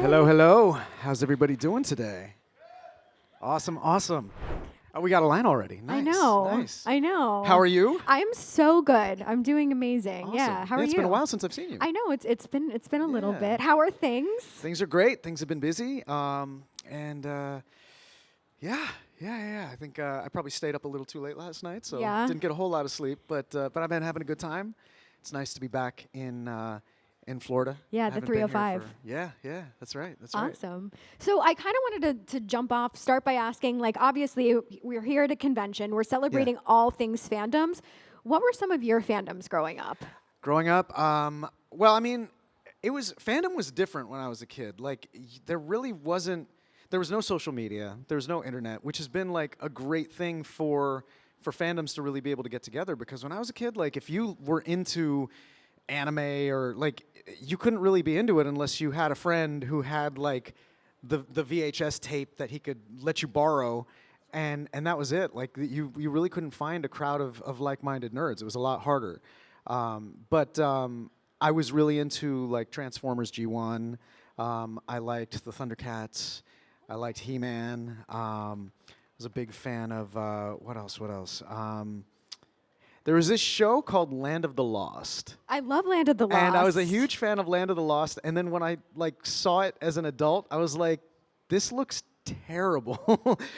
Hello, hello. How's everybody doing today? Awesome, awesome. Oh, we got a line already. Nice. I know. Nice. I know. How are you? I'm so good. I'm doing amazing. Awesome. Yeah. How are you? It's been a while since I've seen you. I know. It's been a little Yeah. bit. How are things? Things are great. Things have been busy. Yeah. I think I probably stayed up a little too late last night, so Yeah. didn't get a whole lot of sleep. But I've been having a good time. It's nice to be back in Florida. Yeah, the Haven't been here 305. Yeah. That's right. That's right. Awesome. So I kind of wanted to jump off, start by asking, like, obviously we're here at a convention. We're celebrating all things fandoms. What were some of your fandoms growing up? Growing up, well, I mean, fandom was different when I was a kid. Like, there was no social media, there was no internet, which has been like a great thing for fandoms to really be able to get together. Because when I was a kid, like, if you were into anime or like, you couldn't really be into it unless you had a friend who had like the VHS tape that he could let you borrow. And that was it. Like, you really couldn't find a crowd of like-minded nerds. It was a lot harder. But I was really into like Transformers G1. I liked the Thundercats. I liked He-Man. I was a big fan of what else? There was this show called Land of the Lost. I love Land of the Lost. And I was a huge fan of Land of the Lost. And then when I like saw it as an adult, I was like, this looks terrible.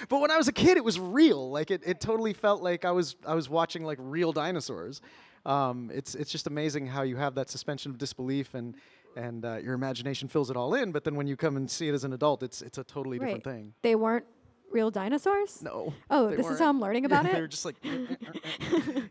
But when I was a kid, it was real. Like, it totally felt like I was watching like real dinosaurs. It's just amazing how you have that suspension of disbelief and your imagination fills it all in. But then when you come and see it as an adult, it's a totally different thing. They weren't real dinosaurs? No. Oh, this is how I'm learning about it? They were just like,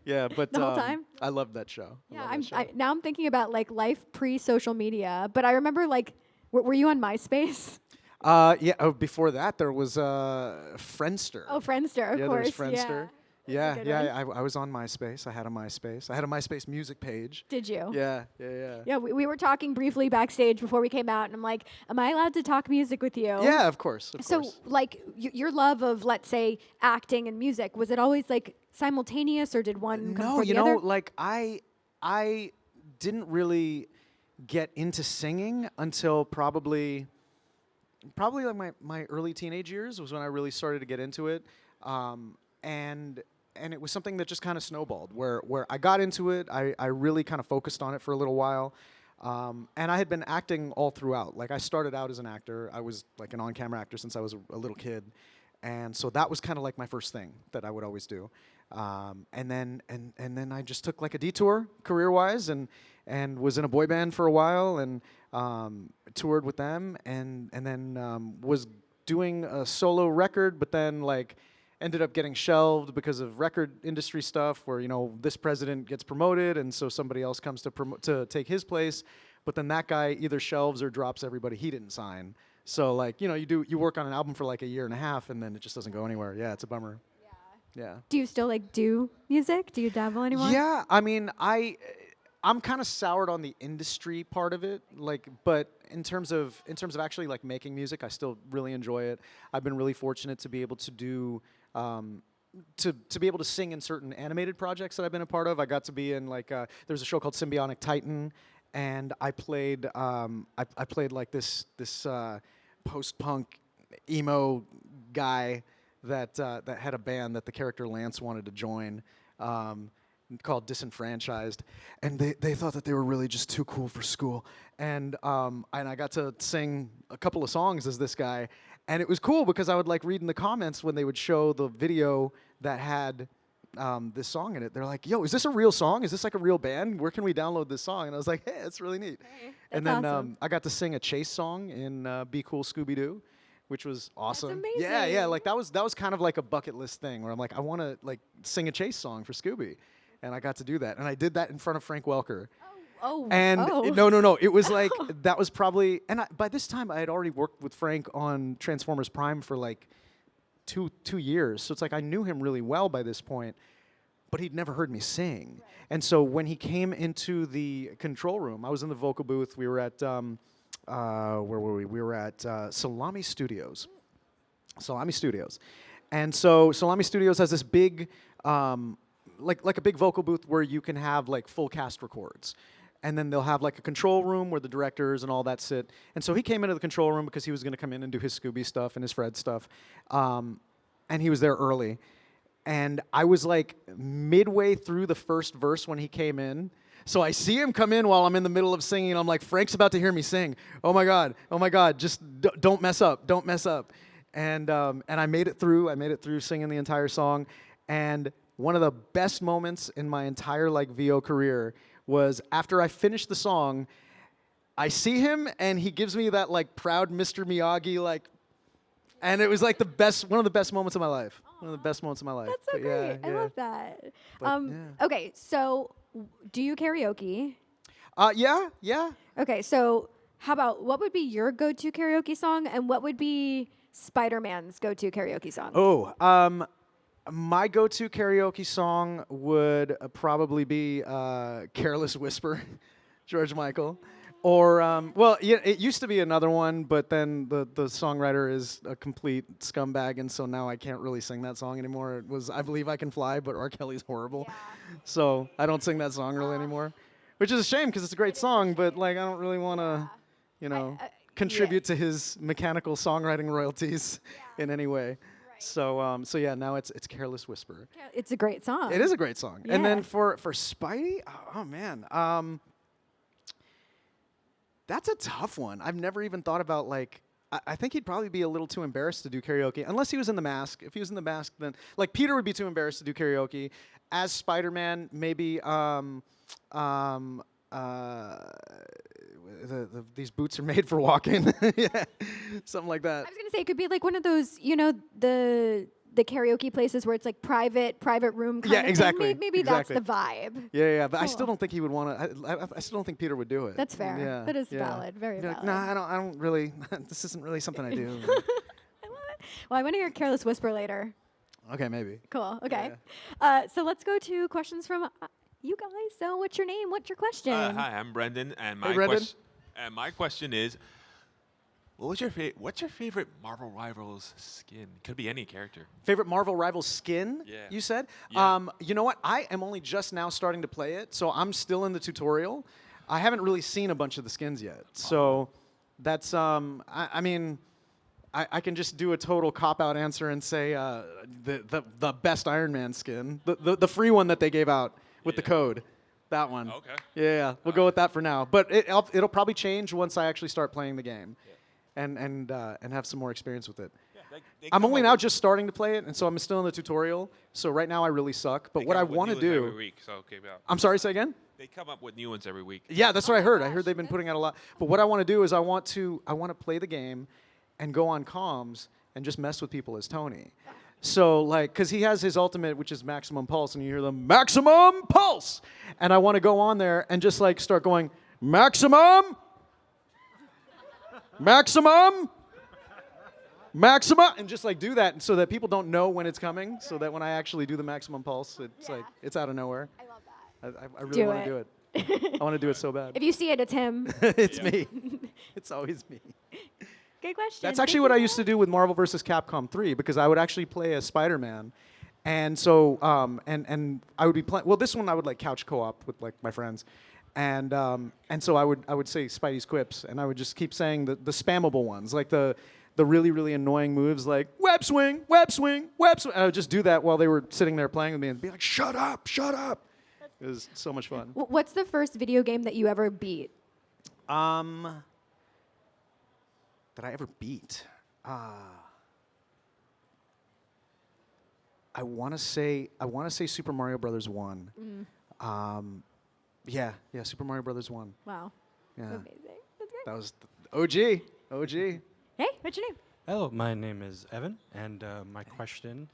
yeah, but The whole time? I loved that show. Yeah, now I'm thinking about like life pre-social media, but I remember like, were you on MySpace? Yeah. Oh, before that, there was Friendster. Oh, Friendster, of yeah, course. there was Friendster. Yeah. I was on MySpace. I had a MySpace music page. Did you? Yeah. Yeah, we were talking briefly backstage before we came out, and I'm like, am I allowed to talk music with you? Yeah, of course. So, like, your love of, let's say, acting and music, was it always, like, simultaneous, or did one come before the other? No, like, I didn't really get into singing until probably like my early teenage years was when I really started to get into it. And it was something that just kind of snowballed, where I got into it, I really kind of focused on it for a little while, and I had been acting all throughout. Like, I started out as an actor. I was like an on-camera actor since I was a little kid, and so that was kind of like my first thing that I would always do. And then I just took like a detour career-wise, and was in a boy band for a while, and toured with them, and then was doing a solo record, but then like ended up getting shelved because of record industry stuff where, this president gets promoted and so somebody else comes to take his place, but then that guy either shelves or drops everybody he didn't sign. So like, you work on an album for like a year and a half and then it just doesn't go anywhere. Yeah, it's a bummer. Yeah. Do you still, like, do music? Do you dabble anymore? Yeah, I mean, I'm kind of soured on the industry part of it, like, but in terms of actually like making music, I still really enjoy it. I've been really fortunate to be able to do to be able to sing in certain animated projects that I've been a part of. I got to be in like there's a show called Symbionic Titan, and I played I played like this post-punk emo guy that had a band that the character Lance wanted to join. Called Disenfranchised, and they thought that they were really just too cool for school, and I got to sing a couple of songs as this guy, and it was cool because I would like read in the comments when they would show the video that had this song in it. They're like, "Yo, is this a real song? Is this like a real band? Where can we download this song?" And I was like, "Hey, it's really neat." Hey, and then awesome. I got to sing a Chase song in Be Cool Scooby Doo, which was awesome. That's Yeah, amazing. like that was kind of like a bucket list thing where I'm like, I want to like sing a Chase song for Scooby. And I got to do that. And I did that in front of Frank Welker. And no. It was like, that was probably, and by this time I had already worked with Frank on Transformers Prime for like two years. So it's like I knew him really well by this point, but he'd never heard me sing. Right. And so when he came into the control room, I was in the vocal booth. We were at, where were we? We were at Salami Studios. And so Salami Studios has this big, like a big vocal booth where you can have like full cast records. and then they'll have like a control room where the directors and all that sit. And so he came into the control room because he was going to come in and do his Scooby stuff and his Fred stuff, and he was there early. And I was like midway through the first verse when he came in. So I see him come in while I'm in the middle of singing. And I'm like, Frank's about to hear me sing. Oh my God, just don't mess up, don't mess up. And I made it through. I made it through singing the entire song. And one of the best moments in my entire like VO career was after I finished the song, I see him and he gives me that like proud Mr. Miyagi like. And it was like one of the best moments of my life. Aww. One of the best moments of my life. That's so great. I love that. But, okay, so do you karaoke? Yeah. Okay, so how about what would be your go-to karaoke song, and what would be Spider-Man's go-to karaoke song? Oh, my go-to karaoke song would probably be "Careless Whisper," George Michael. Or, well, yeah, it used to be another one, but then the songwriter is a complete scumbag, and so now I can't really sing that song anymore. It was I Believe I Can Fly, but R. Kelly's horrible. Yeah. So I don't sing that song really anymore, which is a shame because it's a great song, but like I don't really want to, contribute to his mechanical songwriting royalties in any way. Right. So yeah, now it's Careless Whisper. It's a great song. It is a great song. Yeah. And then for Spidey, oh man. That's a tough one. I've never even thought about like. I think he'd probably be a little too embarrassed to do karaoke unless he was in the mask. If he was in the mask, then like Peter would be too embarrassed to do karaoke. As Spider-Man, maybe these boots are made for walking. Yeah, something like that. I was gonna say it could be like one of those, the karaoke places where it's like private room kind of exactly. thing. Maybe exactly. that's the vibe. Yeah, but cool. I still don't think he would want to. I still don't think Peter would do it. That's fair. Yeah, that is valid. Very valid. Like, nah, I don't really. This isn't really something I do. I love it. Well, I want to hear Careless Whisper later. Okay, maybe. Cool. Okay. Yeah. So let's go to questions from you guys. So, what's your name? What's your question? Hi, I'm Brendan, and my question is, what's your favorite Marvel Rivals skin? Could be any character. Favorite Marvel Rivals skin? Yeah. You said? Yeah. You know what? I am only just now starting to play it, so I'm still in the tutorial. I haven't really seen a bunch of the skins yet, so that's I mean. I can just do a total cop-out answer and say the best Iron Man skin, the free one that they gave out with the code, that one. Okay. Yeah, we'll go with that for now. But it'll probably change once I actually start playing the game, and have some more experience with it. Yeah, I'm only now just starting to play it, and so I'm still in the tutorial. So right now I really suck. But what I want to do. Every week, so I'm sorry. Say again. They come up with new ones every week. Yeah, that's what I heard. I heard they've been putting out a lot. But what I want to do is I want to play the game and go on comms and just mess with people as Tony. So, like, because he has his ultimate, which is Maximum Pulse, and you hear the Maximum Pulse! And I want to go on there and just, like, start going, Maximum! Maximum! Maximum! And just, like, do that so that people don't know when it's coming, so that when I actually do the Maximum Pulse, it's, like, it's out of nowhere. I love that. I really want to do it. I want to do it so bad. If you see it, it's him. It's me. It's always me. Good question. That's actually what I used to do with Marvel vs. Capcom 3, because I would actually play as Spider-Man. And so, and I would be playing, well, this one I would like couch co-op with like my friends. And so I would say Spidey's quips, and I would just keep saying the spammable ones, like the really, really annoying moves like web swing, web swing, web swing. And I would just do that while they were sitting there playing with me and be like, shut up, shut up. It was so much fun. What's the first video game that you ever beat? That I ever beat. I want to say Super Mario Brothers 1. Yeah, Super Mario Brothers 1. Wow. Yeah. Amazing. That's great. That was the OG. Hey, what's your name? Hello, my name is Evan, and my question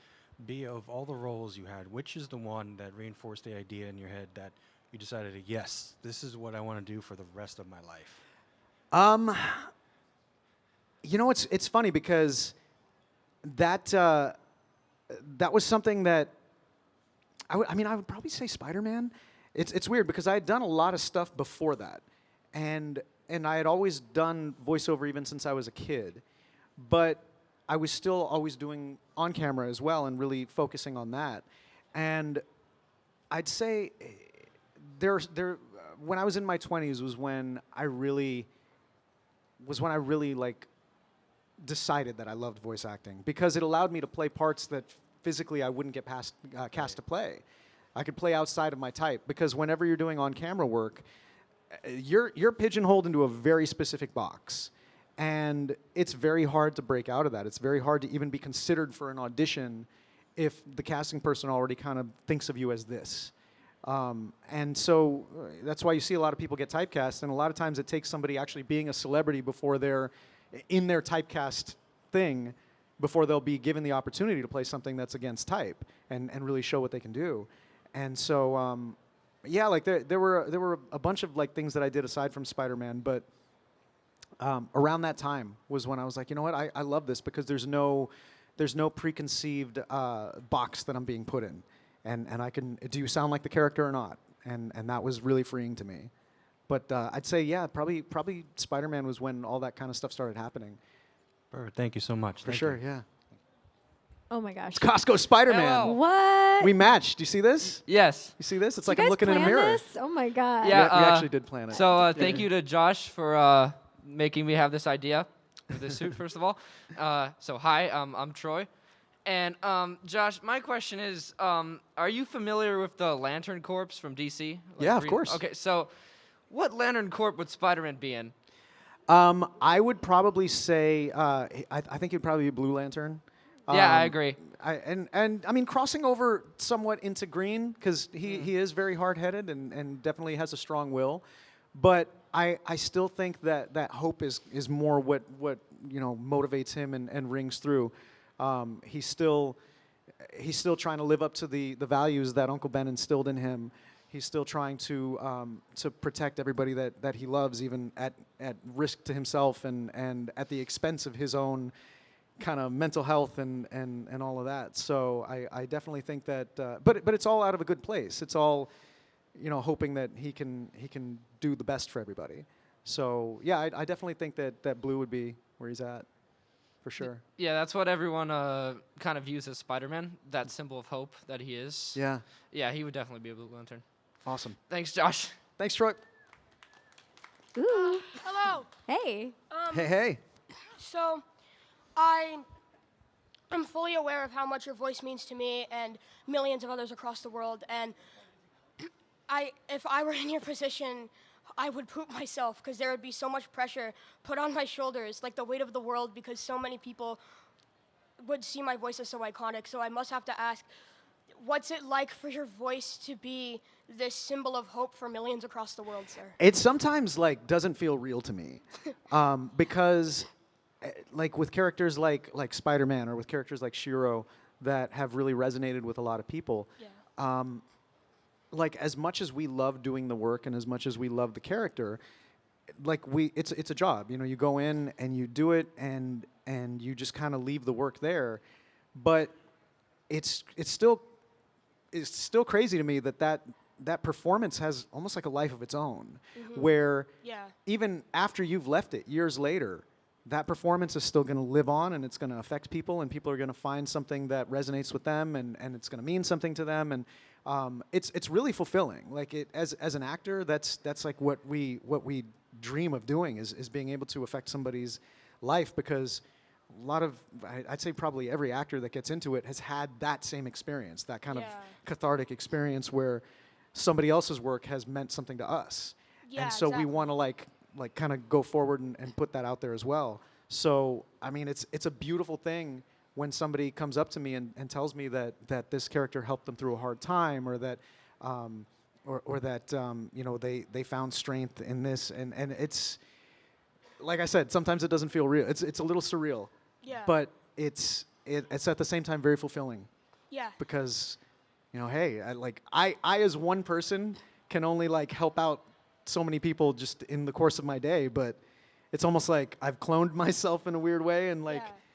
be, of all the roles you had, which is the one that reinforced the idea in your head that you decided, yes, this is what I want to do for the rest of my life? You know, it's funny because that was something that I would probably say Spider-Man. It's weird because I had done a lot of stuff before that, and I had always done voiceover even since I was a kid, but I was still always doing on camera as well and really focusing on that. And I'd say when I was in my 20s was when I really like decided that I loved voice acting, because it allowed me to play parts that physically I wouldn't get cast to play. I could play outside of my type, because whenever you're doing on-camera work, you're pigeonholed into a very specific box, and it's very hard to break out of that. It's very hard to even be considered for an audition if the casting person already kind of thinks of you as this. And so that's why you see a lot of people get typecast, and a lot of times it takes somebody actually being a celebrity before they're in their typecast thing, before they'll be given the opportunity to play something that's against type and really show what they can do. And so, yeah, like there were a bunch of like things that I did aside from Spider-Man, but around that time was when I was like, you know what, I love this, because there's no preconceived box that I'm being put in, and I can, do you sound like the character or not? And that was really freeing to me. But I'd say, yeah, probably Spider-Man was when all that kind of stuff started happening. Perfect. Thank you so much. For Thank sure, you. yeah. Oh my gosh. It's Costco Spider-Man. Hello. What? We matched. Do you see this? Yes. You see this? It's Did like you I'm guys looking in a plan mirror. this? Oh my god. Yeah. We actually did plan it. So thank you to Josh for making me have this idea with this suit, first of all. So hi, I'm Troy. And Josh, my question is, are you familiar with the Lantern Corps from DC? Yeah, of course. Okay, so what Lantern Corps would Spider-Man be in? I would probably say, I think he'd probably be Blue Lantern. Yeah, I agree. And I mean, crossing over somewhat into Green, because he is very hard-headed and definitely has a strong will. But I still think that hope is more what motivates him and rings through. He's still trying to live up to the values that Uncle Ben instilled in him. He's still trying to protect everybody that he loves, even at risk to himself and at the expense of his own kind of mental health and all of that. So I definitely think that, but it's all out of a good place. It's all, hoping that he can do the best for everybody. So yeah, I definitely think that Blue would be where he's at, for sure. Yeah, that's what everyone kind of views as Spider-Man, that symbol of hope that he is. Yeah. Yeah, he would definitely be a Blue Lantern. Awesome. Thanks, Josh. Thanks, Troy. Ooh. Hello. Hey. Hey. So, I'm fully aware of how much your voice means to me and millions of others across the world. And if I were in your position, I would poop myself, because there would be so much pressure put on my shoulders, like the weight of the world, because so many people would see my voice as so iconic. So I must have to ask, what's it like for your voice to be this symbol of hope for millions across the world, sir? It sometimes doesn't feel real to me, because like with characters like Spider-Man or with characters like Shiro that have really resonated with a lot of people. Yeah. Like as much as we love doing the work and as much as we love the character, it's a job. You go in and you do it and you just kind of leave the work there, but it's still crazy to me that performance has almost like a life of its own, where even after you've left it years later, that performance is still going to live on, and it's going to affect people, and people are going to find something that resonates with them, and it's going to mean something to them, and it's really fulfilling. Like as an actor, that's like what we dream of doing is being able to affect somebody's life, because a lot of, I'd say probably every actor that gets into it has had that same experience, that kind of cathartic experience where somebody else's work has meant something to us. Yeah, and so exactly. we want to like kind of go forward and put that out there as well. So, I mean, it's a beautiful thing when somebody comes up to me and tells me that this character helped them through a hard time, or that they found strength in this, and it's, like I said, sometimes it doesn't feel real. It's a little surreal. Yeah. But it's at the same time very fulfilling. Yeah. Because, hey, I as one person can only help out so many people just in the course of my day, but it's almost like I've cloned myself in a weird way, and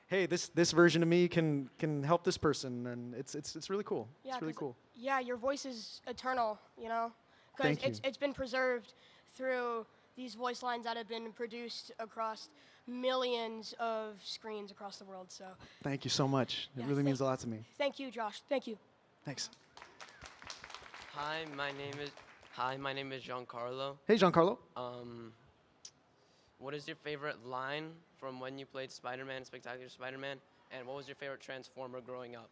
hey, this version of me can help this person, and it's really cool. Yeah, it's really cool. Yeah, your voice is eternal, because Thank you. it's been preserved through these voice lines that have been produced across millions of screens across the world. So Thank you so much. It Yeah, really means a lot to me. thank you, Josh. Thank you. Thanks. Hi, my name is Hi, my name is Giancarlo. Hey, Giancarlo. What is your favorite line from when you played Spider-Man, Spectacular Spider-Man? And what was your favorite Transformer growing up?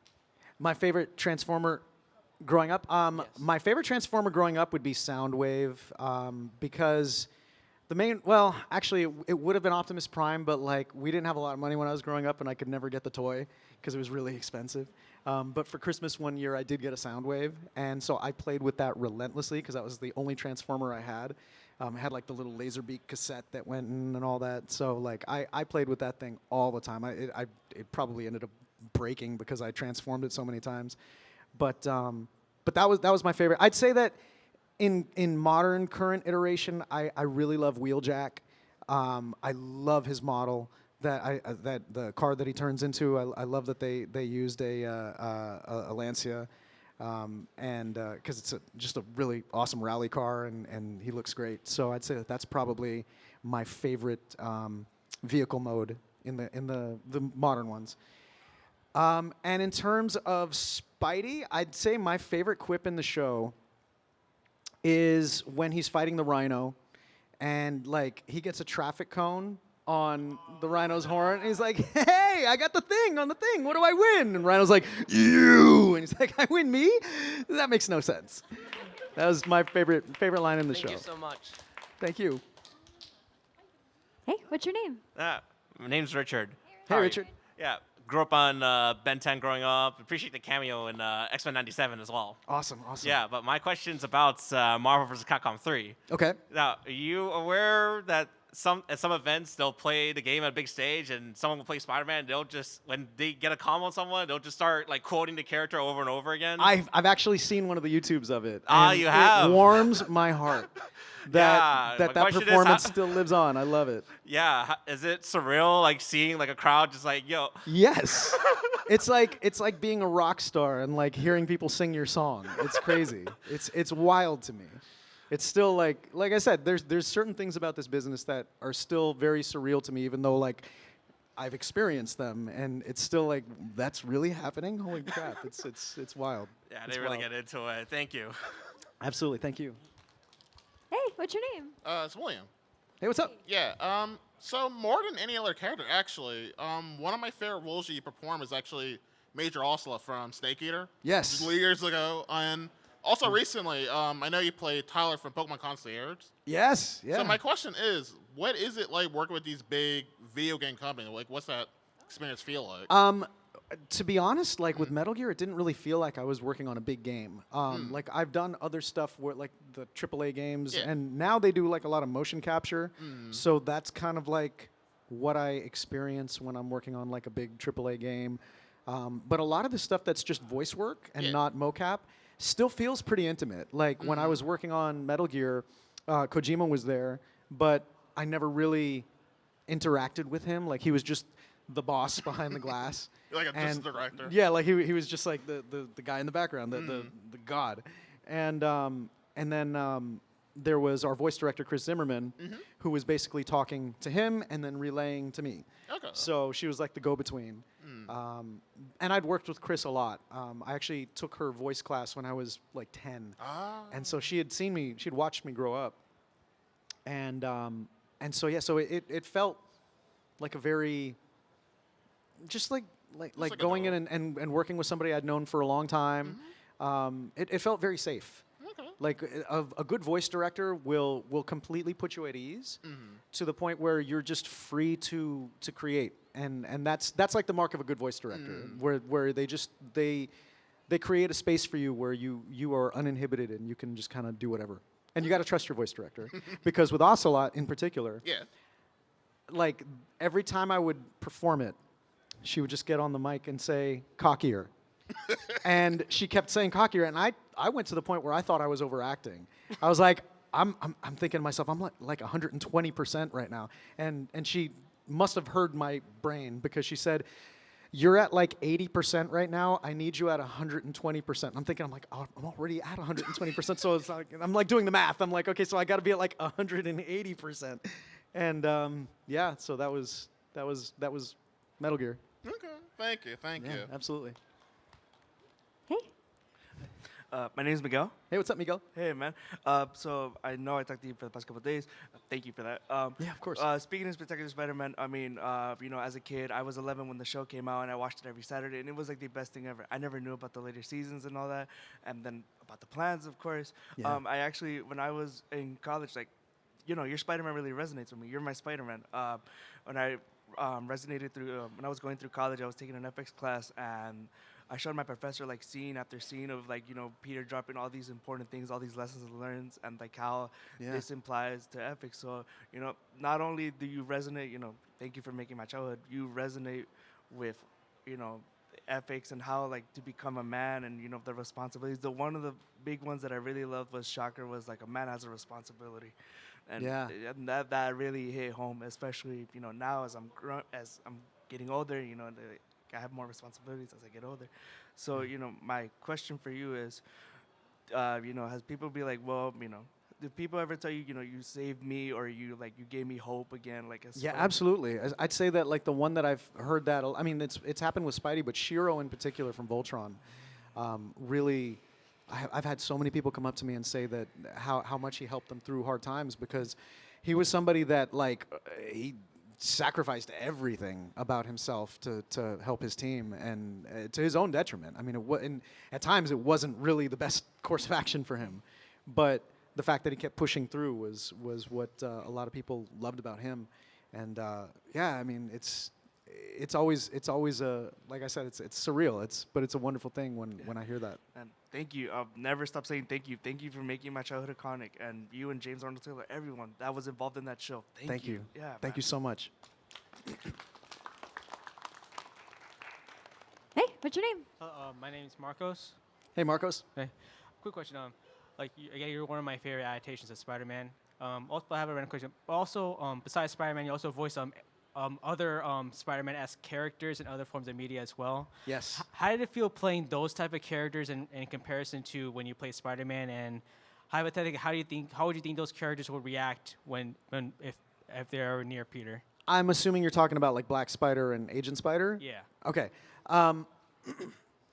My favorite Transformer growing up? Yes. My favorite Transformer growing up would be Soundwave because the main, well, actually, it would have been Optimus Prime, but like we didn't have a lot of money when I was growing up and I could never get the toy because it was really expensive. But for Christmas one year, I did get a Soundwave, and so I played with that relentlessly because that was the only Transformer I had. It had like the little Laserbeak cassette that went in and all that. So like I played with that thing all the time. It probably ended up breaking because I transformed it so many times. But that was my favorite. I'd say that in modern current iteration, I really love Wheeljack. I love his model. That the car that he turns into, I love that they used a Lancia, and because it's just a really awesome rally car, and he looks great. So I'd say that's probably my favorite vehicle mode in the modern ones. And in terms of Spidey, I'd say my favorite quip in the show is when he's fighting the Rhino, and like he gets a traffic cone on the Rhino's horn, and he's like, "Hey, I got the thing on the thing. What do I win?" And Rhino's like, "You." And he's like, "I win me?" That makes no sense. That was my favorite line in the show. Thank you so much. Thank you. Hey, what's your name? My name's Richard. Hey, How are you? Richard. Yeah, grew up on Ben 10 growing up. Appreciate the cameo in X-Men 97 as well. Awesome. Yeah, but my question's about Marvel vs. Capcom 3. Okay. Now, are you aware that at some events they'll play the game at a big stage and someone will play Spider-Man, they'll just, when they get a combo on someone, they'll just start like quoting the character over and over again? I've actually seen one of the YouTubes of it. Ah, and you have? It warms my heart that Yeah, my question is performance how- still lives on. I love it. Yeah, is it surreal like seeing like a crowd just like, yo, Yes. it's like being a rock star and like hearing people sing your song. It's crazy. It's wild to me. It's still like I said, there's certain things about this business that are still very surreal to me, even though like I've experienced them, and it's still like that's really happening. Holy crap! It's wild. yeah, It's they really wild. get into it. Thank you. Absolutely. Thank you. Hey, what's your name? It's William. Hey, what's up? Yeah. So more than any other character, actually, one of my favorite roles you perform is actually Major Ocelot from Snake Eater. Yes. Years ago, and also recently, I know you played Tyler from Pokemon Concierge. Yes. Yeah. So my question is, what is it like working with these big video game companies? Like, what's that experience feel like? To be honest, like with Metal Gear, it didn't really feel like I was working on a big game. Like I've done other stuff where like the AAA games, Yeah. and now they do like a lot of motion capture. So that's kind of like what I experience when I'm working on like a big AAA game. But a lot of the stuff that's just voice work and Yeah. not mocap still feels pretty intimate. Like when I was working on Metal Gear, Kojima was there, but I never really interacted with him. Like he was just the boss behind the glass. Like a just director. Yeah, like he was just like the guy in the background, the god. And then there was our voice director, Chris Zimmerman, who was basically talking to him and then relaying to me. Okay. So she was like the go-between. And I'd worked with Chris a lot. I actually took her voice class when I was like 10. And so she had seen me, she'd watched me grow up. And so, yeah, so it felt like a very, just like going in and working with somebody I'd known for a long time. It felt very safe. Okay. Like a good voice director will completely put you at ease to the point where you're just free to create, and that's like the mark of a good voice director, where they create a space for you where you are uninhibited and you can just kind of do whatever. And you got to trust your voice director, because with Ocelot in particular, Yeah. like every time I would perform it, she would just get on the mic and say cockier. And she kept saying cockier, and I went to the point where I thought I was overacting. I was like, I'm thinking to myself, I'm like 120% right now. And she must have heard my brain, because she said, "You're at like 80% right now. I need you at 120%. I'm thinking, oh, I'm already at 120%. So it's like, I'm like doing the math. I'm like, okay, so I got to be at like 180%. And yeah, so that was Metal Gear. Okay. Thank you. Yeah, absolutely. Hey. My name is Miguel. Hey, what's up, Miguel? Hey, man. So I know I talked to you for the past couple of days. Thank you for that. Yeah, of course. Speaking of Spectacular Spider-Man, I mean, as a kid, I was 11 when the show came out, and I watched it every Saturday, and it was like the best thing ever. I never knew about the later seasons and all that, and then about the plans, of course. Yeah. I actually, when I was in college, like, your Spider-Man really resonates with me. You're my Spider-Man. When I resonated through, when I was going through college, I was taking an FX class, and I showed my professor like scene after scene of like Peter dropping all these important things, all these lessons learned, and like how this implies to ethics. So not only do you resonate, thank you for making my childhood. You resonate with ethics and how like to become a man and the responsibilities. One of the big ones that I really loved was Shocker was like a man has a responsibility, and that really hit home, especially now as I'm getting older. I have more responsibilities as I get older. So, my question for you is, has people be like, well, did people ever tell you, you saved me or you gave me hope again? Absolutely. I'd say that like the one that I've heard that, I mean, it's happened with Spidey, but Shiro in particular from Voltron, really, I've had so many people come up to me and say that how much he helped them through hard times because he was somebody that like, he sacrificed everything about himself to help his team and to his own detriment. I mean, at times it wasn't really the best course of action for him, but the fact that he kept pushing through was what a lot of people loved about him. And I mean, it's always like I said, it's surreal. But it's a wonderful thing when I hear that. And thank you. I'll never stop saying thank you. Thank you for making my childhood iconic. And you and James Arnold Taylor, everyone that was involved in that show. Thank you. Yeah. Thank you so much. Hey, what's your name? My name is Marcos. Hey, Marcos. Hey. Quick question. Again, you're one of my favorite adaptations of Spider-Man. Also, I have a random question. Also, besides Spider-Man, you also voice other Spider-Man-esque characters in other forms of media as well. Yes. How did it feel playing those type of characters in comparison to when you played Spider-Man? And hypothetically, how would you think those characters would react if they're near Peter? I'm assuming you're talking about like Black Spider and Agent Spider? Yeah. Okay.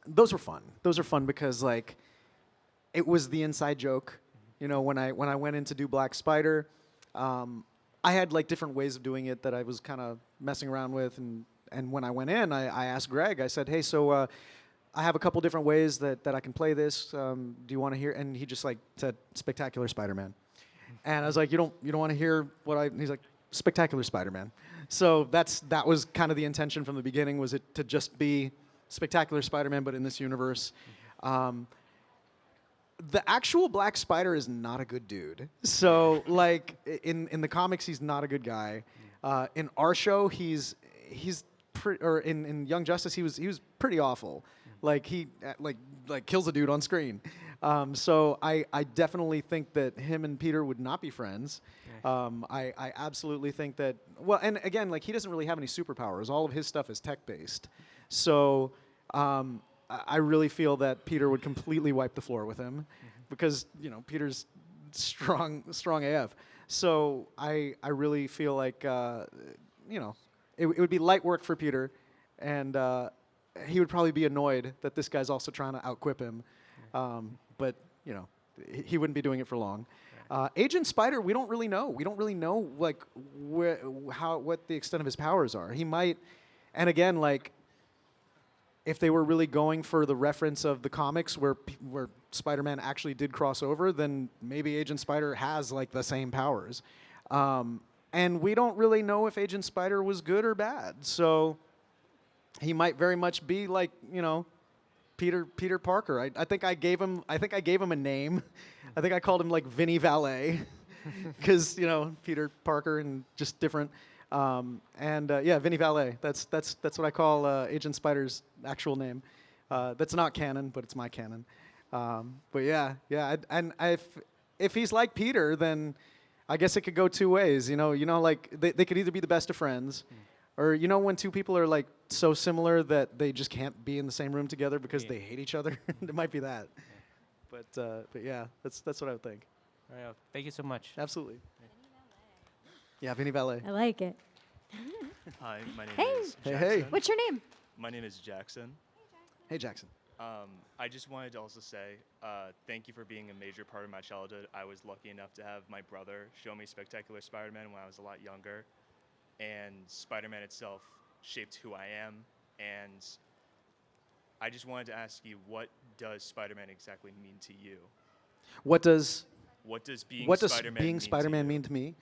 Those were fun. Those are fun because like it was the inside joke. When I went in to do Black Spider, I had like different ways of doing it that I was kind of messing around with, and when I went in, I asked Greg. I said, "Hey, so I have a couple different ways that I can play this. Do you want to hear?" And he just like said, "Spectacular Spider-Man," and I was like, "You don't want to hear what I?" And he's like, "Spectacular Spider-Man." So that was kind of the intention from the beginning, was it to just be Spectacular Spider-Man, but in this universe. The actual Black Spider is not a good dude. So, like in the comics, he's not a good guy. In our show, in Young Justice, he was pretty awful. Like he kills a dude on screen. So I definitely think that him and Peter would not be friends. I absolutely think that. Well, and again, like he doesn't really have any superpowers. All of his stuff is tech based. So. I really feel that Peter would completely wipe the floor with him because, Peter's strong AF. So I really feel like, it would be light work for Peter, and he would probably be annoyed that this guy's also trying to outquip him. But, he wouldn't be doing it for long. Agent Spider, we don't really know. We don't really know, like, what the extent of his powers are. He might, and again, like, if they were really going for the reference of the comics where Spider-Man actually did cross over, then maybe Agent Spider has like the same powers. And we don't really know if Agent Spider was good or bad. So he might very much be like, Peter Parker. I think I gave him a name. I think I called him like Vinny Valet because, Peter Parker and just different. Vinny Valet. That's what I call Agent Spider's actual name. That's not canon, but it's my canon. If he's like Peter, then I guess it could go two ways. Like they could either be the best of friends, or when two people are like so similar that they just can't be in the same room together because they hate each other. It might be that. But yeah, that's what I would think. All right, thank you so much. Absolutely. Yeah, Vinny Valet. I like it. Hi, my name is Hey. Jackson. Hey. What's your name? My name is Jackson. Hey, Jackson. I just wanted to also say thank you for being a major part of my childhood. I was lucky enough to have my brother show me Spectacular Spider-Man when I was a lot younger, and Spider-Man itself shaped who I am. And I just wanted to ask you, what does Spider-Man exactly mean to you? What does being Spider-Man mean to me?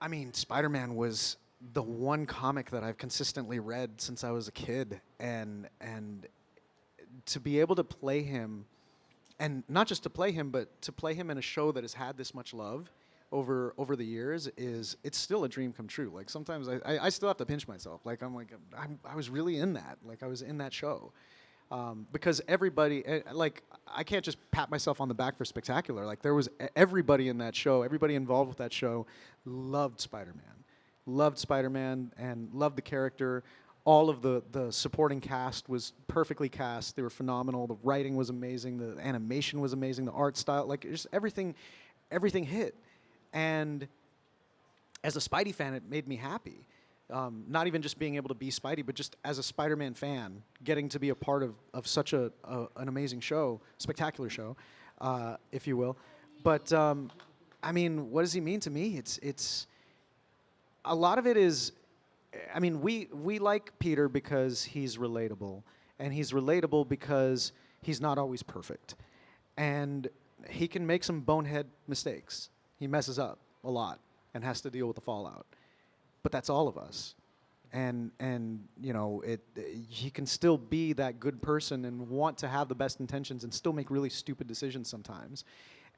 I mean, Spider-Man was the one comic that I've consistently read since I was a kid, and to be able to play him, and not just to play him, but to play him in a show that has had this much love over the years, it's still a dream come true. Like sometimes I still have to pinch myself. Like I was really in that. Like I was in that show. Because everybody, like, I can't just pat myself on the back for Spectacular. Like, there was everybody in that show, everybody involved with that show loved Spider-Man, and loved the character. All of the supporting cast was perfectly cast. They were phenomenal. The writing was amazing. The animation was amazing. The art style, like, just everything hit. And as a Spidey fan, it made me happy. Not even just being able to be Spidey, but just as a Spider-Man fan, getting to be a part of such an amazing show, spectacular show, if you will. But I mean, what does he mean to me? It's a lot of it is. I mean, we like Peter because he's relatable, and he's relatable because he's not always perfect, and he can make some bonehead mistakes. He messes up a lot and has to deal with the fallout. But that's all of us, and you know, he can still be that good person and want to have the best intentions and still make really stupid decisions sometimes,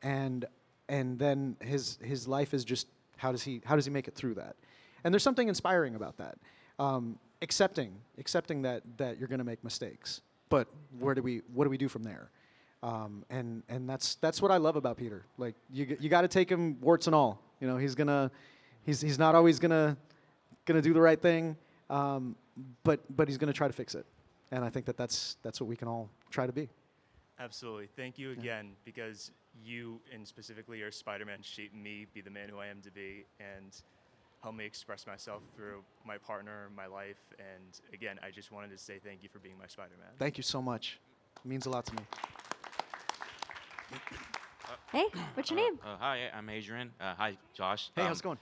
and then his life is just how does he make it through that, and there's something inspiring about that, accepting that you're going to make mistakes, but what do we do from there, and that's what I love about Peter. Like you got to take him warts and all. You know, he's not always gonna do the right thing, but he's gonna try to fix it, and I think that's what we can all try to be. Absolutely. Thank you again, because you, and specifically your Spider-Man, shaped me be the man who I am to be, and helped me express myself through my partner, my life, and again, I just wanted to say thank you for being my Spider-Man. Thank you so much. It means a lot to me. Hey, what's your name? Hi, I'm Adrian. Hi, Josh. Hey, how's it going?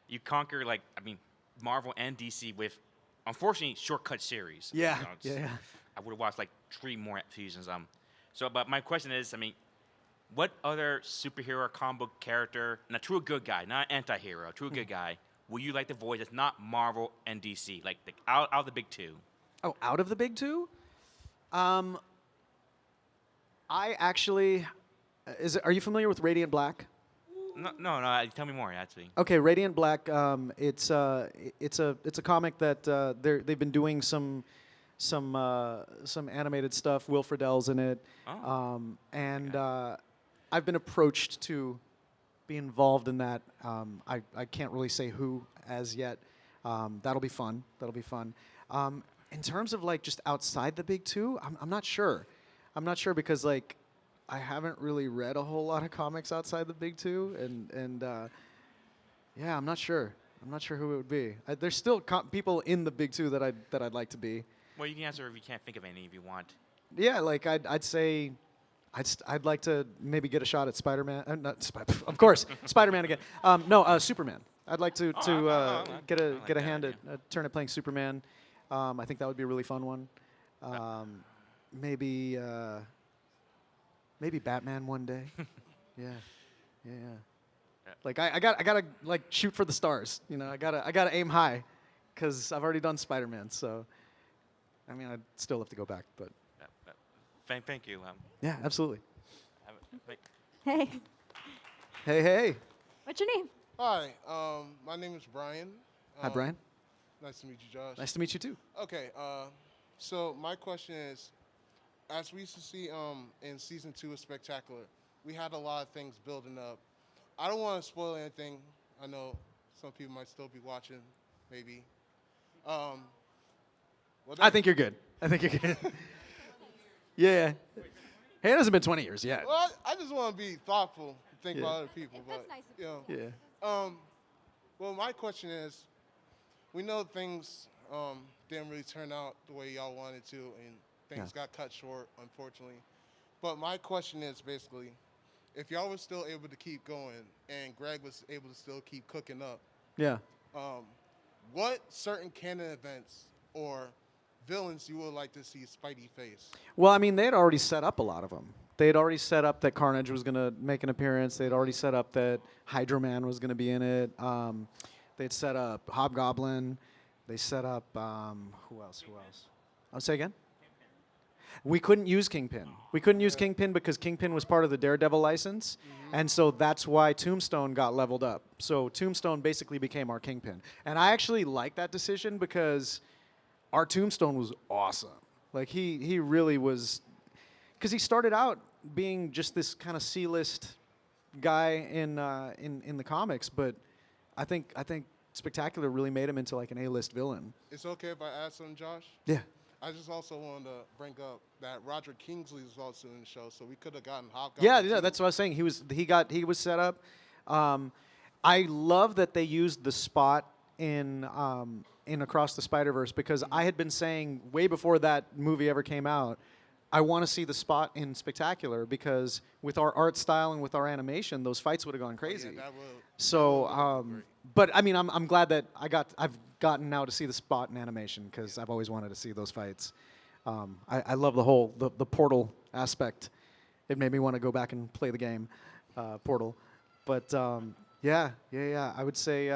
You conquer, like, I mean, Marvel and DC with, unfortunately, shortcut series. Yeah, You know, yeah. I would have watched like 3 more seasons. So, but my question is, I mean, what other superhero comic book character, and a true good guy, not an anti-hero, a true good guy, would you like to voice that's not Marvel and DC, like out of the big two? Oh, out of the big two? I actually, are you familiar with Radiant Black? No. Tell me more, actually. Okay, Radiant Black. It's a comic that they've been doing some animated stuff. Will Friedle's in it, I've been approached to be involved in that. I can't really say who as yet. That'll be fun. In terms of like just outside the big two, I'm not sure. I'm not sure because like I haven't really read a whole lot of comics outside the big two, and yeah, I'm not sure. I'm not sure who it would be. There's still people in the big two that I'd like to be. Well, you can answer if you can't think of any if you want. Yeah, like I'd say I'd like to maybe get a shot at Spider-Man. Of course, Spider-Man again. Superman. I'd like to get a hand at turn at playing Superman. I think that would be a really fun one. Maybe Batman one day. Yeah. Like I gotta like shoot for the stars. You know, I gotta aim high, because I've already done Spider-Man. So, I mean, I'd still have to go back, but. Thank you. Yeah, absolutely. Hey. Hey. What's your name? Hi, my name is Brian. Hi, Brian. Nice to meet you, Josh. Nice to meet you too. Okay, so my question is, as we used to see in season 2 of Spectacular, we had a lot of things building up. I don't want to spoil anything. I know some people might still be watching, maybe. I think you're good. Yeah. Hey, it hasn't been 20 years yet. Well, I just want to be thoughtful, think about other people. That's nice of you. Yeah. Well, my question is, we know things didn't really turn out the way y'all wanted to, and Things got cut short, unfortunately. But my question is basically, if y'all was still able to keep going and Greg was able to still keep cooking up, Yeah. what certain canon events or villains you would like to see Spidey face? Well, I mean, they had already set up a lot of them. They had already set up that Carnage was going to make an appearance. They had already set up that Hydro Man was going to be in it. They'd set up Hobgoblin. They set up, who else? I'll say again? We couldn't use Kingpin. We couldn't use Kingpin because Kingpin was part of the Daredevil license, and so that's why Tombstone got leveled up. So Tombstone basically became our Kingpin. And I actually like that decision because our Tombstone was awesome. Like, he really was, because he started out being just this kind of C-list guy in the comics, but I think Spectacular really made him into like an A-list villain. It's okay if I add something, Josh? Yeah. I just also wanted to bring up that Roderick Kingsley was also in the show, so we could have gotten Hobgoblin. Yeah, too. that's what I was saying. He was set up. I love that they used the spot in Across the Spider-Verse because I had been saying way before that movie ever came out, I want to see the spot in Spectacular because with our art style and with our animation, those fights would have gone crazy. Yeah, So, but I mean, I'm glad that I've gotten now to see the spot in animation because I've always wanted to see those fights. I love the Portal aspect. It made me want to go back and play the game, Portal. But yeah. I would say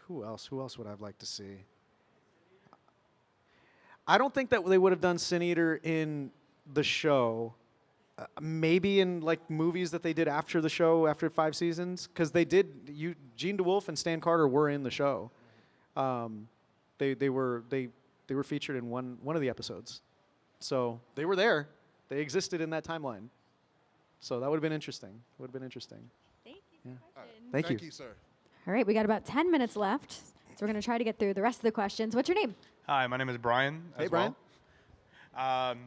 who else would I like to see? I don't think that they would have done Sin Eater in the show. Maybe in like movies that they did after the show, after 5 seasons, because they did. Gene DeWolf and Stan Carter were in the show. They were featured in one of the episodes, so they were there. They existed in that timeline. So that would have been interesting. Thank you. Yeah. Thank you. you, sir. All right, we got about 10 minutes left, so we're going to try to get through the rest of the questions. What's your name? Hi, my name is Brian. Hey, Brian.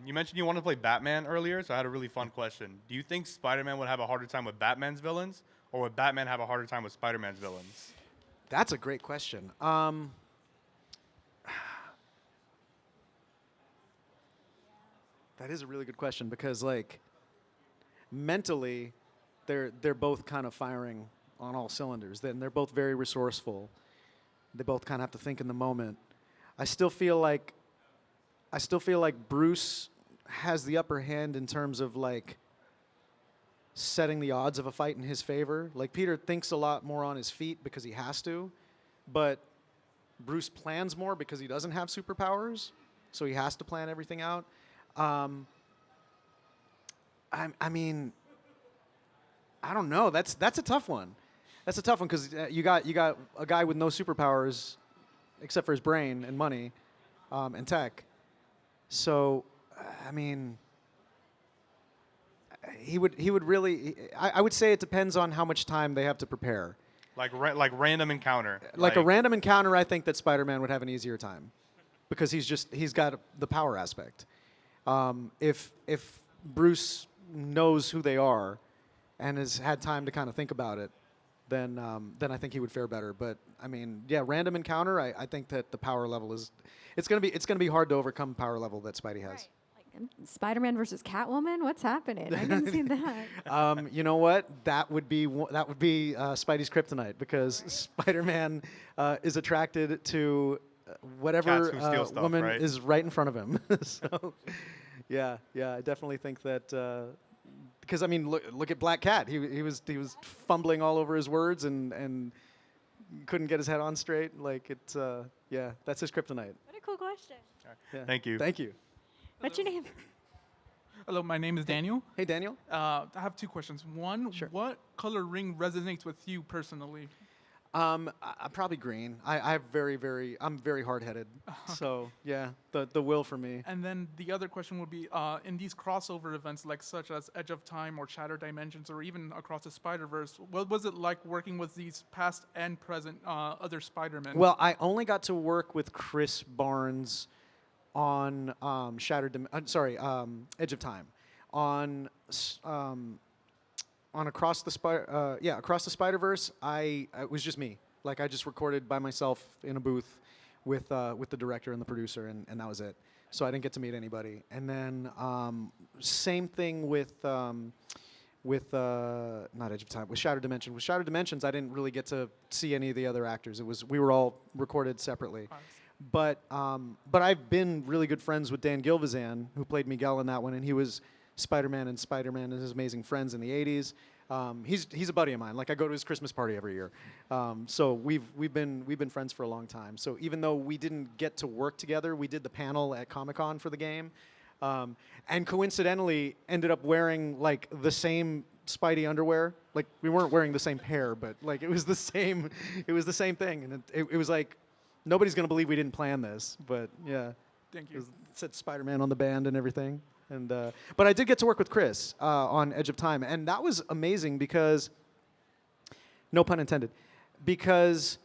You mentioned you wanted to play Batman earlier, so I had a really fun question. Do you think Spider-Man would have a harder time with Batman's villains, or would Batman have a harder time with Spider-Man's villains? That's a great question. That is a really good question because, like, mentally, they're both kind of firing on all cylinders. Then they're both very resourceful. They both kind of have to think in the moment. I still feel like Bruce has the upper hand in terms of like setting the odds of a fight in his favor. Like Peter thinks a lot more on his feet because he has to, but Bruce plans more because he doesn't have superpowers, so he has to plan everything out. I mean, I don't know. That's a tough one. That's a tough one because you got a guy with no superpowers, except for his brain and money, and tech. So, I mean, he would really. I would say it depends on how much time they have to prepare. Like random encounter. Like a random encounter, I think that Spider-Man would have an easier time, because he's got the power aspect. If Bruce knows who they are, and has had time to kind of think about it, then I think he would fare better. But I mean, yeah, random encounter. I think that the power level is, it's gonna be hard to overcome power level that Spidey has. Right. Like Spider-Man versus Catwoman. What's happening? I didn't see that. You know what? That would be Spidey's kryptonite, because Spider-Man is attracted to whatever Cats who steal stuff, woman right? is right in front of him. So, yeah, I definitely think that. Because I mean, look at Black Cat. He was fumbling all over his words and couldn't get his head on straight. Like it's yeah, that's his kryptonite. What a cool question. Yeah. Thank you. Thank you. What's your name? Hello, my name is Daniel. Hey, Daniel. I have 2 questions. One, what color ring resonates with you personally? I'm probably green. I'm very hard-headed. So yeah, the will for me. And then the other question would be, in these crossover events, like such as Edge of Time or Shattered Dimensions, or even Across the Spider-Verse, what was it like working with these past and present other Spider-Men? Well, I only got to work with Chris Barnes on Edge of Time. On Across the Spider-Verse, it was just me. Like I just recorded by myself in a booth with the director and the producer, and that was it. So I didn't get to meet anybody. And then same thing with not Edge of Time, with Shattered Dimension. With Shattered Dimensions, I didn't really get to see any of the other actors. We were all recorded separately. But I've been really good friends with Dan Gilvezan, who played Miguel in that one, and he was Spider-Man and Spider-Man and His Amazing Friends in the 80s. He's a buddy of mine. Like, I go to his Christmas party every year. So we've been friends for a long time. So even though we didn't get to work together, we did the panel at Comic-Con for the game, and coincidentally ended up wearing like the same Spidey underwear. Like, we weren't wearing the same pair, but like it was the same thing, and it was like, nobody's gonna believe we didn't plan this, but yeah. Thank you. It said Spider-Man on the band and everything. And but I did get to work with Chris on Edge of Time, and that was amazing because, no pun intended, because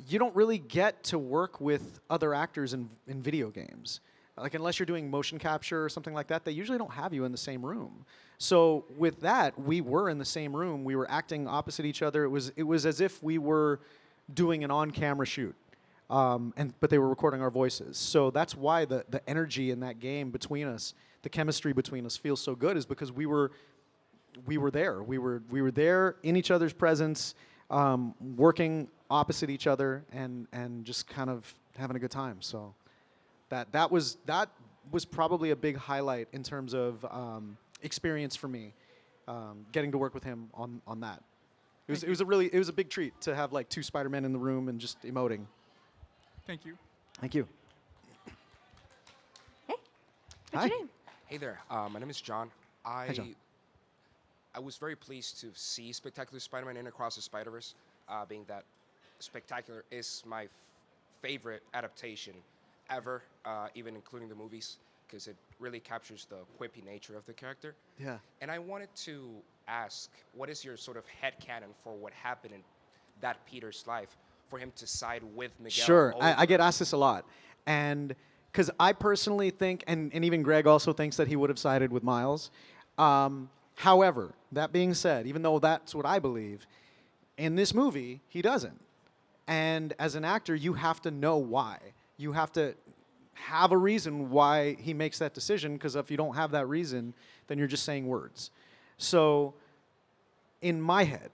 you don't really get to work with other actors in video games. Like, unless you're doing motion capture or something like that, they usually don't have you in the same room. So with that, we were in the same room. We were acting opposite each other. It was as if we were doing an on-camera shoot. But they were recording our voices. So that's why the energy in that game between us, the chemistry between us feels so good, is because we were there. We were there in each other's presence, working opposite each other, and just kind of having a good time. So that was probably a big highlight in terms of experience for me, getting to work with him on that. It was a big treat to have like 2 Spider-Men in the room and just emoting. Thank you. Thank you. Hey, what's Hi. your name? Hey there, my name is John. Hi, John. I was very pleased to see Spectacular Spider-Man in Across the Spider-Verse, being that Spectacular is my favorite adaptation ever, even including the movies, because it really captures the quippy nature of the character. Yeah. And I wanted to ask, what is your sort of headcanon for what happened in that Peter's life for him to side with Miguel? Sure, I get asked this a lot, and because I personally think, and even Greg also thinks that he would have sided with Miles. However, that being said, even though that's what I believe, in this movie, he doesn't. And as an actor, you have to know why. You have to have a reason why he makes that decision, because if you don't have that reason, then you're just saying words. So, in my head,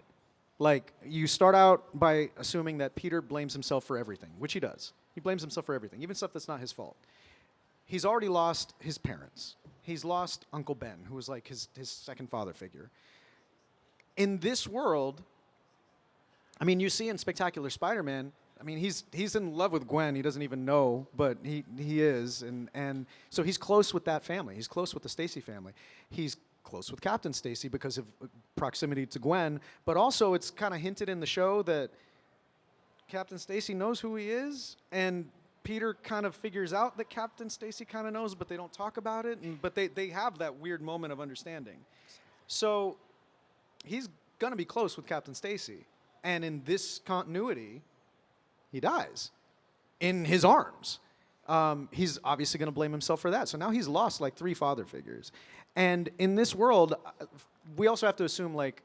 like, you start out by assuming that Peter blames himself for everything, which he does. He blames himself for everything, even stuff that's not his fault. He's already lost his parents. He's lost Uncle Ben, who was like his second father figure. In this world, I mean, you see in Spectacular Spider-Man, I mean, he's in love with Gwen. He doesn't even know, but he is. And so he's close with that family. He's close with the Stacy family. He's close with Captain Stacy because of proximity to Gwen, but also it's kind of hinted in the show that Captain Stacy knows who he is, and Peter kind of figures out that Captain Stacy kind of knows, but they don't talk about it, but they have that weird moment of understanding. So he's going to be close with Captain Stacy, and in this continuity, he dies in his arms. He's obviously going to blame himself for that. So now he's lost like 3 father figures. And in this world, we also have to assume, like,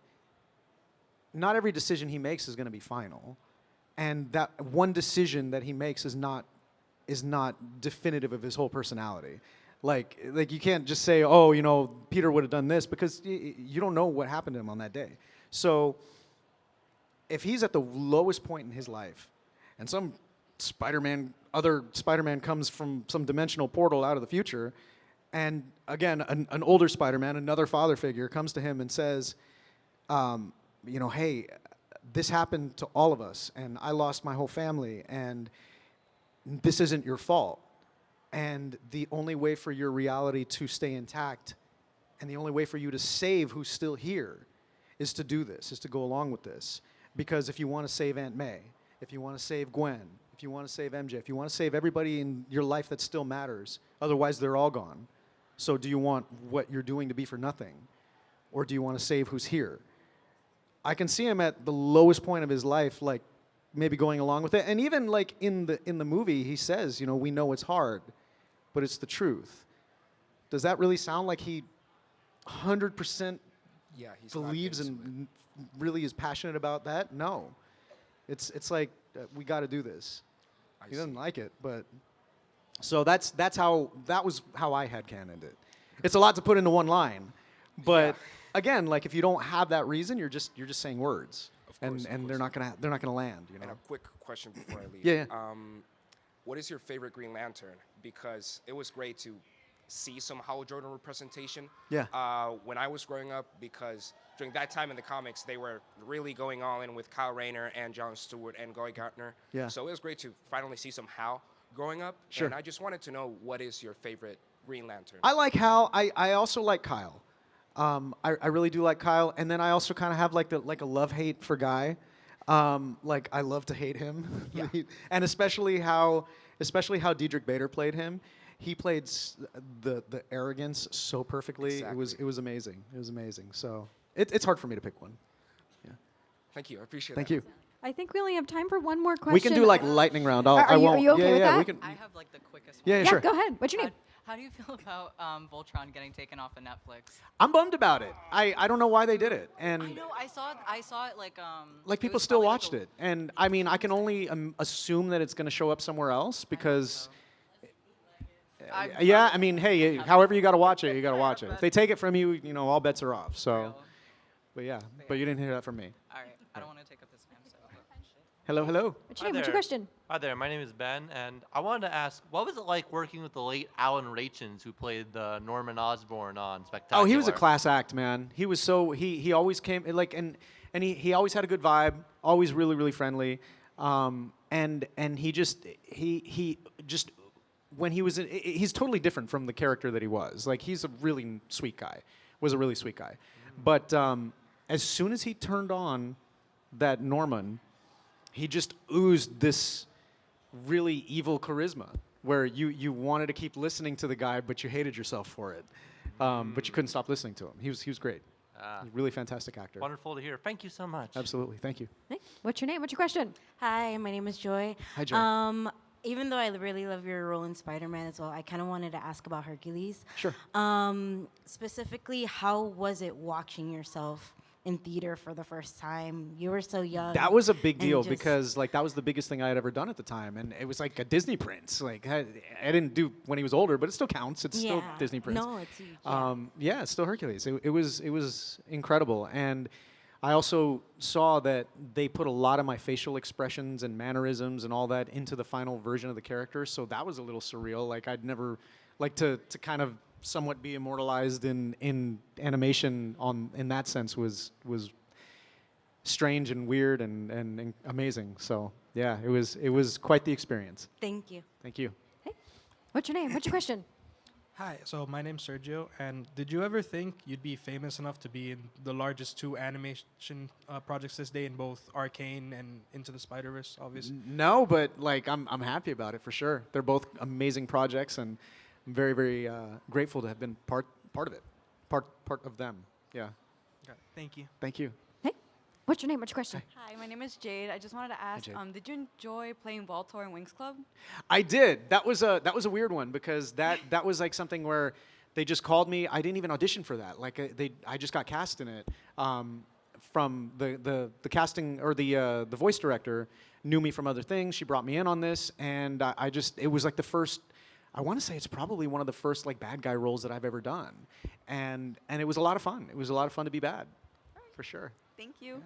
not every decision he makes is going to be final. And that one decision that he makes is not definitive of his whole personality. Like you can't just say, oh, you know, Peter would have done this, because you don't know what happened to him on that day. So if he's at the lowest point in his life, and some other Spider-Man comes from some dimensional portal out of the future, and again, an older Spider-Man, another father figure, comes to him and says, you know, hey, this happened to all of us, and I lost my whole family, and this isn't your fault. And the only way for your reality to stay intact, and the only way for you to save who's still here, is to do this, is to go along with this. Because if you want to save Aunt May, if you want to save Gwen, if you want to save MJ, if you want to save everybody in your life that still matters, otherwise they're all gone. So do you want what you're doing to be for nothing? Or do you want to save who's here? I can see him at the lowest point of his life, like maybe going along with it. And even like in the movie, he says, you know, we know it's hard, but it's the truth. Does that really sound like he 100% believes and really is passionate about that? No. It's like, we got to do this. He doesn't like it, but so that was how I had cannoned it. It's a lot to put into one line, but again, like if you don't have that reason, you're just saying words, and they're not gonna land. You know. And a quick question before I leave. Yeah. What is your favorite Green Lantern? Because it was great to see some Hal Jordan representation. Yeah. When I was growing up, because during that time in the comics, they were really going all in with Kyle Rayner and John Stewart and Guy Gardner. Yeah. So it was great to finally see some Hal growing up. Sure. And I just wanted to know, what is your favorite Green Lantern? I like Hal. I also like Kyle. I really do like Kyle, and then I also kind of have like a love-hate for Guy. Like I love to hate him, and especially how Diedrich Bader played him. He played the arrogance so perfectly. Exactly. It was amazing. It was amazing. So it's hard for me to pick one. Yeah. Thank you. I appreciate Thank that. you. I think we only have time for one more question. We can do like lightning round. Are I won't. you okay with that? We can, I have like the quickest Yeah, one. yeah, sure. Go ahead. What's your name? How do you feel about Voltron getting taken off of Netflix? I'm bummed about it. I don't know why they did it, and I know I saw it like it people was still probably, like, watched it, and I mean I can only assume that it's going to show up somewhere else because. Yeah, I mean, hey, however you got to watch it, you got to watch it. If they take it from you, you know, all bets are off. So, but yeah, but you didn't hear that from me. All right, I don't want to take up this time. So. Hello, hello. What's your name? What's your question? Hi there, my name is Ben, and I wanted to ask, what was it like working with the late Alan Rachins, who played Norman Osborn on Spectacular? Oh, he was a class act, man. He was so he always came like and he always had a good vibe, always really friendly, and he just when he was he's totally different from the character that he was. Like he's a really sweet guy, was a really sweet guy, but as soon as he turned on that Norman, he just oozed this really evil charisma where you wanted to keep listening to the guy, but you hated yourself for it. But you couldn't stop listening to him. He was great. He's a really fantastic actor. Wonderful to hear. Thank you so much. Absolutely. Thank you. Hey, what's your name? What's your question? Hi, my name is Joy. Hi, Joy. Even though I really love your role in Spider-Man as well, I kind of wanted to ask about Hercules. Sure. Specifically, how was it watching yourself in theater for the first time? You were so young. That was a big and deal just- because like that was the biggest thing I had ever done at the time, and it was like a Disney Prince. Like I didn't do when he was older, but it still counts. It's still Yeah. Disney Prince. No, it's huge, yeah, it's still Hercules. It was incredible, and I also saw that they put a lot of my facial expressions and mannerisms and all that into the final version of the character. So that was a little surreal. Like I'd never like to kind of somewhat be immortalized in animation in that sense was strange and weird and amazing. So yeah, it was quite the experience. Thank you. Thank you. What's your name? What's your question? Hi, so my name's Sergio, and did you ever think you'd be famous enough to be in the largest two animation projects this day in both Arcane and Into the Spider-Verse, obviously? No, but like I'm happy about it for sure. They're both amazing projects, and I'm very grateful to have been part of it, part of them. Yeah. Okay, thank you. Thank you. What's your name? What's your question? Hi, my name is Jade. I just wanted to ask, Jade. did you enjoy playing Voltron in Winx Club? I did. That was a weird one because that was like something where they just called me. I didn't even audition for that. Like I just got cast in it. From the casting or the voice director knew me from other things. She brought me in on this, and it was like the first. I want to say it's probably one of the first like bad guy roles that I've ever done, and it was a lot of fun. It was a lot of fun to be bad, for sure. Thank you.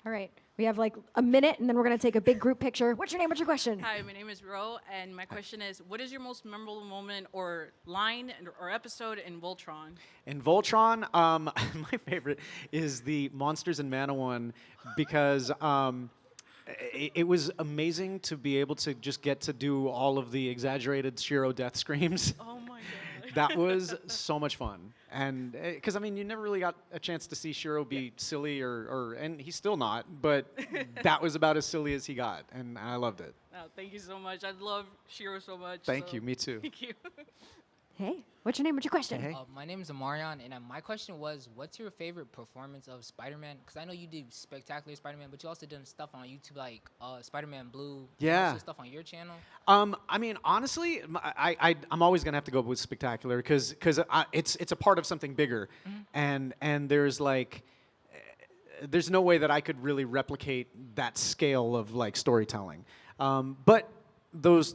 All right. We have like a minute, and then we're going to take a big group picture. What's your name? What's your question? Hi, my name is Ro, and my question is, what is your most memorable moment or line or episode in Voltron? In Voltron, my favorite is the Monsters and Mana one because it was amazing to be able to just get to do all of the exaggerated Shiro death screams. Oh my god. That was so much fun. And because I mean, you never really got a chance to see Shiro be silly and he's still not, but that was about as silly as he got, and I loved it. Oh, thank you so much. I love Shiro so much. Thank so you. Me too. Thank you. Hey, what's your name? What's your question? My name is Amarion, and my question was, what's your favorite performance of Spider-Man? Because I know you did Spectacular Spider-Man, but you also done stuff on YouTube like Spider-Man Blue. Yeah. Also stuff on your channel. I mean, honestly, I'm always gonna have to go with Spectacular because it's a part of something bigger, and there's like. There's no way that I could really replicate that scale of like storytelling. But those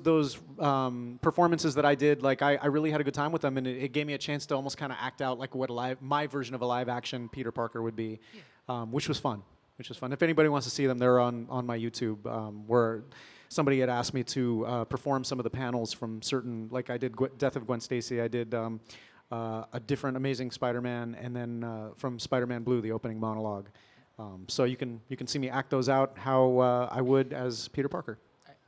performances that I did, like I really had a good time with them, and it gave me a chance to almost kind of act out like what my version of a live action Peter Parker would be, which was fun. If anybody wants to see them, they're on my YouTube, where somebody had asked me to perform some of the panels from certain, like I did Death of Gwen Stacy, I did a different Amazing Spider-Man, and then from Spider-Man Blue, the opening monologue. So you can see me act those out how I would as Peter Parker.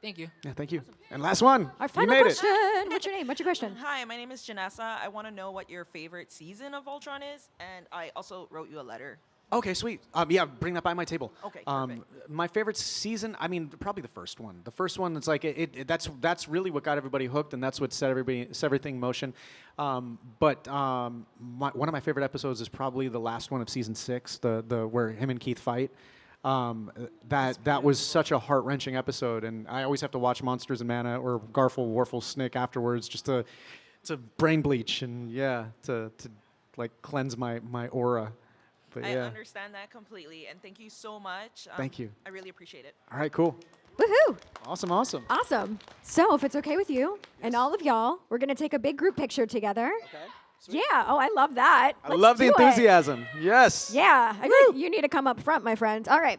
Thank you. Yeah, thank you. And last one. Our You final made question. What's your name? What's your question? Hi, my name is Janessa. I want to know what your favorite season of Voltron is, and I also wrote you a letter. Okay, sweet. Yeah, bring that by my table. Okay, perfect. My favorite season, I mean, probably the first one. The first one, it's like that's really what got everybody hooked, and that's what set everything in motion. But one of my favorite episodes is probably the last one of season 6, the where him and Keith fight. That was such a heart-wrenching episode, and I always have to watch Monsters and Mana or Garful, Warful, Snick afterwards just to brain bleach and to like cleanse my aura. But I understand that completely, and thank you so much. Thank you. I really appreciate it. All right, cool. Woohoo! Awesome. Awesome. So if it's okay with you and all of y'all, we're gonna take a big group picture together. Okay. Yeah. Oh, I love that. I love the enthusiasm. Yes. Yeah. I think you need to come up front, my friends. All right.